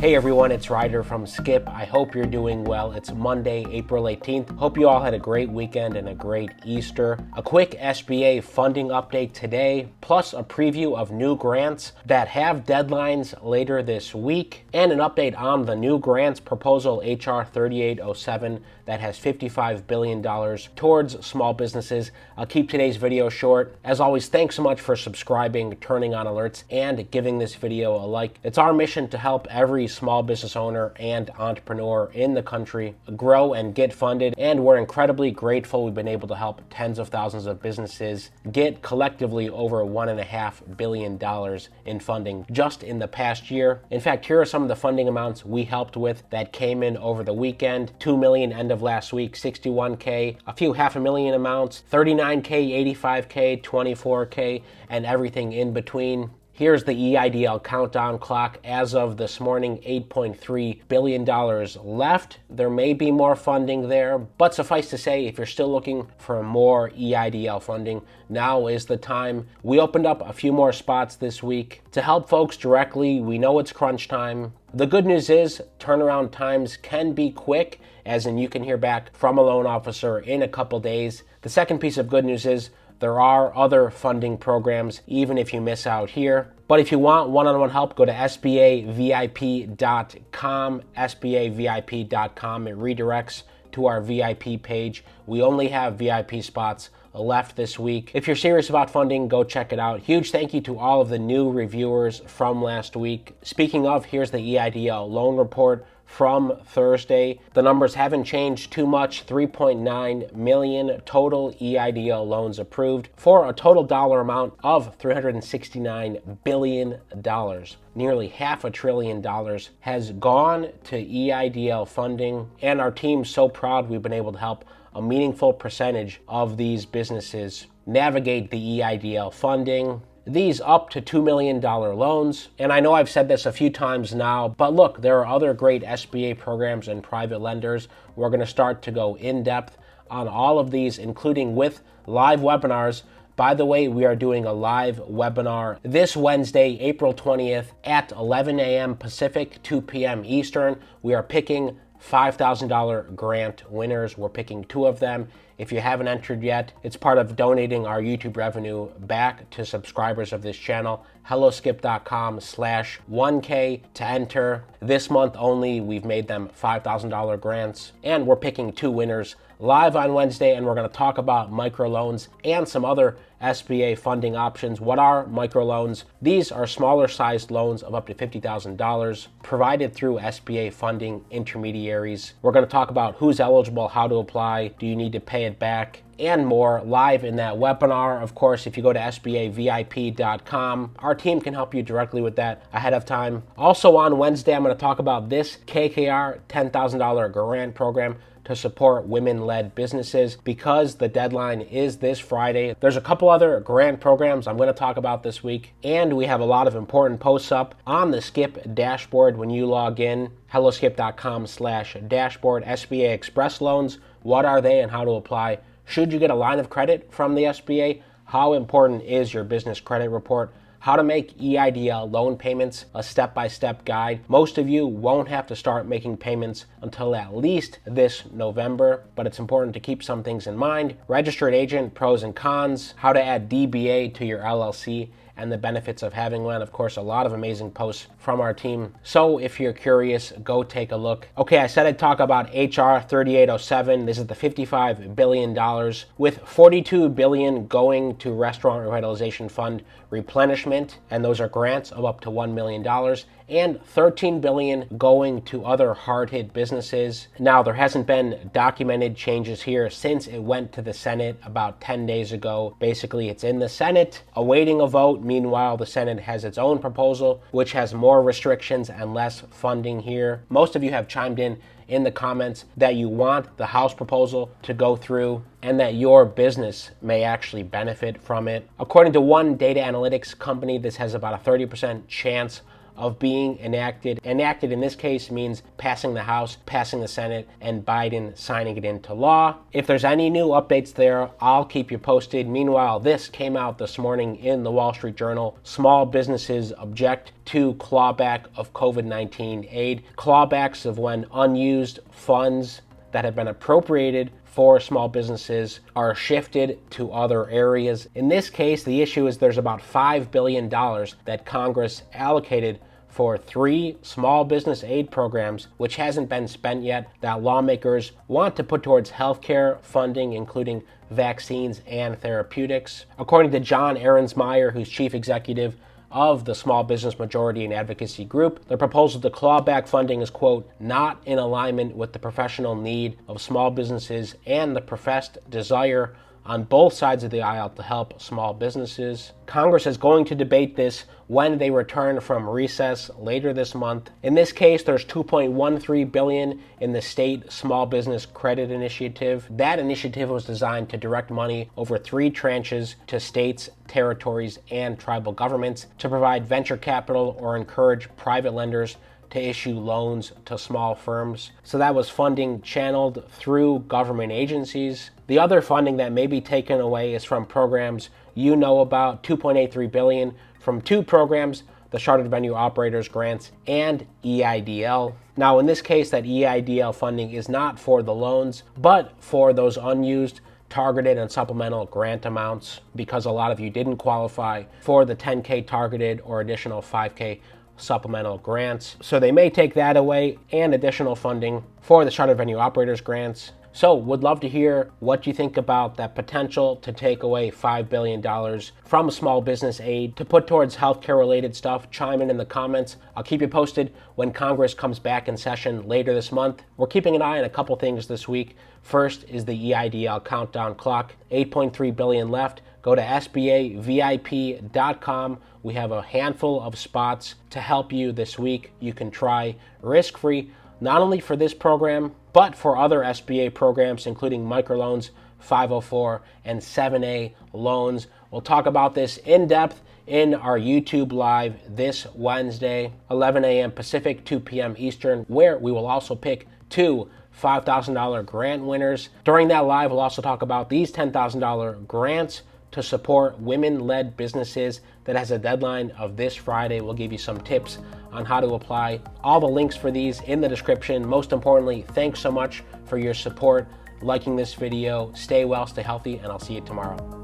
Hey everyone, it's Ryder from Skip. I hope you're doing well. It's Monday, April 18th. Hope you all had a great weekend and a great Easter. A quick SBA funding update today, plus a preview of new grants that have deadlines later this week, and an update on the new grants proposal HR 3807 that has $55 billion towards small businesses. I'll keep today's video short. As always, thanks so much for subscribing, turning on alerts, and giving this video a like. It's our mission to help every small business owner and entrepreneur in the country grow and get funded, and we're incredibly grateful we've been able to help tens of thousands of businesses get collectively over $1.5 billion in funding just in the past year. In fact, here are some of the funding amounts we helped with that came in over the weekend. $2 million end of last week, $61K, a few $500,000 amounts, $39K, $85K, $24K, and everything in between. Here's the EIDL countdown clock. As of this morning, $8.3 billion left. There may be more funding there, but suffice to say, if you're still looking for more EIDL funding, now is the time. We opened up a few more spots this week to help folks directly. We know it's crunch time. The good news is turnaround times can be quick, as in you can hear back from a loan officer in a couple days. The second piece of good news is there are other funding programs, even if you miss out here. But if you want one-on-one help, go to sbavip.com, sbavip.com. It redirects to our VIP page. We only have VIP spots left this week. If you're serious about funding, go check it out. Huge thank you to all of the new reviewers from last week. Speaking of, here's the EIDL loan report from Thursday. The numbers haven't changed too much. 3.9 million total EIDL loans approved for a total dollar amount of $369 billion. Nearly $500 billion has gone to EIDL funding, and our team's so proud we've been able to help a meaningful percentage of these businesses navigate the EIDL funding. These up to $2 million loans. And I know I've said this a few times now, but look, there are other great SBA programs and private lenders. We're going to start to go in depth on all of these, including with live webinars. By the way, we are doing a live webinar this Wednesday, April 20th at 11 a.m. Pacific, 2 p.m. Eastern. We are picking $5,000 grant winners. We're picking 2 of them. If you haven't entered yet, it's part of donating our YouTube revenue back to subscribers of this channel. helloskip.com/1K to enter. This month only, we've made them $5,000 grants, and we're picking 2 winners live on Wednesday, and we're going to talk about microloans and some other SBA funding options. What are microloans? These are smaller sized loans of up to $50,000 provided through SBA funding intermediaries. We're going to talk about who's eligible, how to apply, do you need to pay it back, and more live in that webinar. Of course, if you go to sbavip.com, our team can help you directly with that ahead of time. Also on Wednesday, I'm going to talk about this KKR $10,000 grant program to support women-led businesses because the deadline is this Friday. There's a couple other grant programs I'm going to talk about this week, and we have a lot of important posts up on the Skip dashboard when you log in. helloskip.com/dashboard. SBA Express loans, what are they and how to apply? Should you get a line of credit from the SBA? How important is your business credit report? How to make EIDL loan payments, a step-by-step guide. Most of you won't have to start making payments until at least this November, but it's important to keep some things in mind. Registered agent, pros and cons, how to add DBA to your LLC, and the benefits of having one. Of course, a lot of amazing posts from our team. So if you're curious, go take a look. Okay, I said I'd talk about HR 3807. This is the $55 billion with $42 billion going to Restaurant Revitalization Fund replenishment, and those are grants of up to $1 million, and $13 billion going to other hard-hit businesses. Now, there hasn't been documented changes here since it went to the Senate about 10 days ago. Basically, it's in the Senate, awaiting a vote. Meanwhile, the Senate has its own proposal, which has more restrictions and less funding here. Most of you have chimed in the comments that you want the House proposal to go through and that your business may actually benefit from it. According to one data analytics company, this has about a 30% chance of being enacted. Enacted in this case means passing the House, passing the Senate, and Biden signing it into law. If there's any new updates there, I'll keep you posted. Meanwhile, this came out this morning in the Wall Street Journal. Small businesses object to clawback of COVID-19 aid. Clawbacks of when unused funds that have been appropriated for small businesses are shifted to other areas. In this case, the issue is there's about $5 billion that Congress allocated for 3 small business aid programs, which hasn't been spent yet, that lawmakers want to put towards healthcare funding, including vaccines and therapeutics. According to John Ahrensmeyer, who's chief executive of the Small Business Majority and Advocacy Group, the proposal to claw back funding is, quote, not in alignment with the professional need of small businesses and the professed desire on both sides of the aisle to help small businesses. Congress is going to debate this when they return from recess later this month. In this case, there's $2.13 billion in the State Small Business Credit Initiative. That initiative was designed to direct money over 3 tranches to states, territories, and tribal governments to provide venture capital or encourage private lenders to issue loans to small firms. So that was funding channeled through government agencies. The other funding that may be taken away is from programs you know about, $2.83 billion from 2 programs, the Chartered Venue Operators Grants and EIDL. Now in this case, that EIDL funding is not for the loans, but for those unused targeted and supplemental grant amounts, because a lot of you didn't qualify for the 10K targeted or additional 5K supplemental grants. So they may take that away and additional funding for the Chartered Venue Operators Grants. So would love to hear what you think about that potential to take away $5 billion from small business aid to put towards healthcare related stuff. Chime in the comments. I'll keep you posted when Congress comes back in session later this month. We're keeping an eye on a couple things this week. First is the EIDL countdown clock, 8.3 billion left. Go to SBAVIP.com. We have a handful of spots to help you this week. You can try risk-free, not only for this program, but for other SBA programs, including microloans, 504, and 7A loans. We'll talk about this in depth in our YouTube Live this Wednesday, 11 a.m. Pacific, 2 p.m. Eastern, where we will also pick 2 $5,000 grant winners. During that live, we'll also talk about these $10,000 grants to support women-led businesses that has a deadline of this Friday. We'll give you some tips on how to apply. All the links for these in the description. Most importantly, thanks so much for your support, liking this video. Stay well, stay healthy, and I'll see you tomorrow.